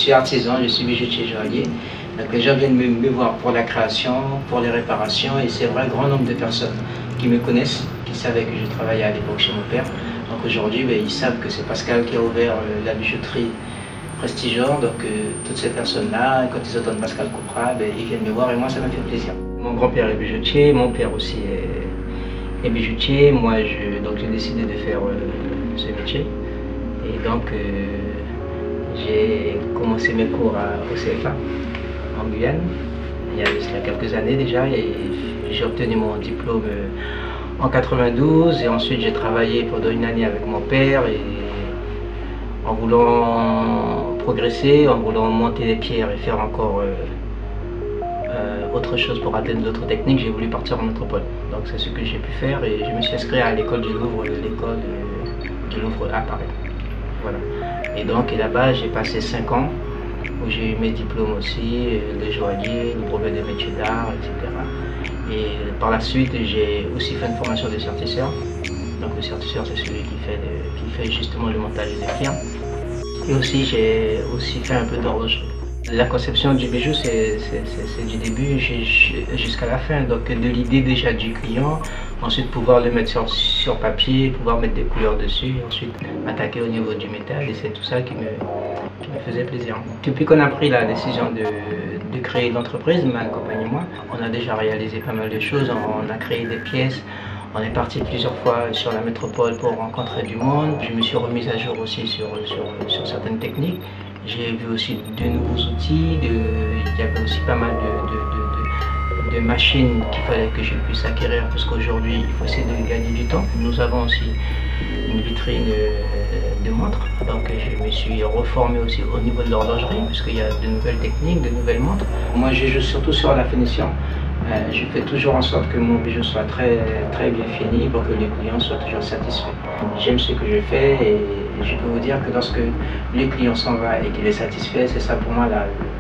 suis artisan, je suis bijoutier joaillier. Donc les gens viennent me voir pour la création, pour les réparations, et c'est vrai, un grand nombre de personnes qui me connaissent, qui savaient que je travaillais à l'époque chez mon père. Donc aujourd'hui, ils savent que c'est Pascal qui a ouvert la bijouterie Prestigor. Donc toutes ces personnes-là, quand ils entendent Pascal Coupera, ils viennent me voir et moi ça me fait plaisir. Mon grand-père est bijoutier, mon père aussi est bijoutier. Moi, j'ai décidé de faire ce métier. Et donc j'ai commencé mes cours au CFA en Guyane, il y a quelques années déjà, et j'ai obtenu mon diplôme en 92, et ensuite j'ai travaillé pendant une année avec mon père, et en voulant progresser, en voulant monter les pierres et faire encore autre chose pour atteindre d'autres techniques, j'ai voulu partir en métropole. Donc c'est ce que j'ai pu faire, et je me suis inscrit à l'école du Louvre, à Paris. Voilà. Et donc là-bas j'ai passé 5 ans où j'ai eu mes diplômes aussi, de joaillier, le brevet des métiers d'art, etc. Et par la suite j'ai aussi fait une formation de sertisseur. Donc le sertisseur, c'est celui qui fait justement le montage des pierres. Et aussi j'ai aussi fait un peu d'horlogerie. La conception du bijou, c'est du début jusqu'à la fin, donc de l'idée déjà du client, ensuite pouvoir le mettre sur papier, pouvoir mettre des couleurs dessus, ensuite attaquer au niveau du métal, et c'est tout ça qui me faisait plaisir. Depuis qu'on a pris la décision de créer l'entreprise, ma compagne et moi, on a déjà réalisé pas mal de choses, on a créé des pièces, on est parti plusieurs fois sur la métropole pour rencontrer du monde, je me suis remise à jour aussi sur certaines techniques. J'ai vu aussi de nouveaux outils, il y avait aussi pas mal de machines qu'il fallait que je puisse acquérir, parce qu'aujourd'hui il faut essayer de gagner du temps. Nous avons aussi une vitrine de montres, donc je me suis reformé aussi au niveau de l'horlogerie, puisqu'il y a de nouvelles techniques, de nouvelles montres. Moi je joue surtout sur la finition. Je fais toujours en sorte que mon bijou soit très bien fini pour que les clients soient toujours satisfaits. J'aime ce que je fais, et je peux vous dire que lorsque le client s'en va et qu'il est satisfait, c'est ça pour moi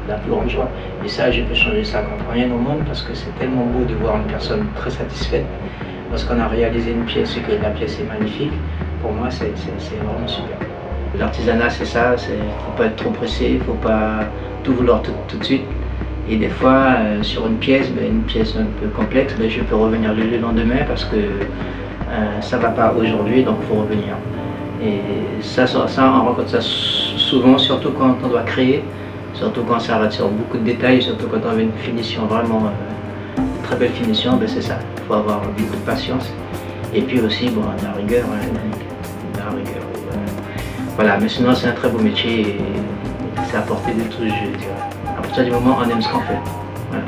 la plus grande joie. Et ça, je peux changer ça contre rien au monde, parce que c'est tellement beau de voir une personne très satisfaite lorsqu'on a réalisé une pièce et que la pièce est magnifique. Pour moi, c'est vraiment super. L'artisanat, c'est ça, il ne faut pas être trop pressé, il ne faut pas tout vouloir tout de suite. Et des fois, sur une pièce un peu complexe, je peux revenir le lendemain parce que ça ne va pas aujourd'hui, donc il faut revenir. Et ça, on rencontre ça souvent, surtout quand on doit créer, surtout quand ça arrête sur beaucoup de détails, surtout quand on veut une finition vraiment, une très belle finition, c'est ça. Il faut avoir beaucoup de patience. Et puis aussi, la rigueur, voilà, mais sinon c'est un très beau métier, et c'est à portée de tous, je dirais. À partir du moment où on aime ce qu'on fait. Voilà.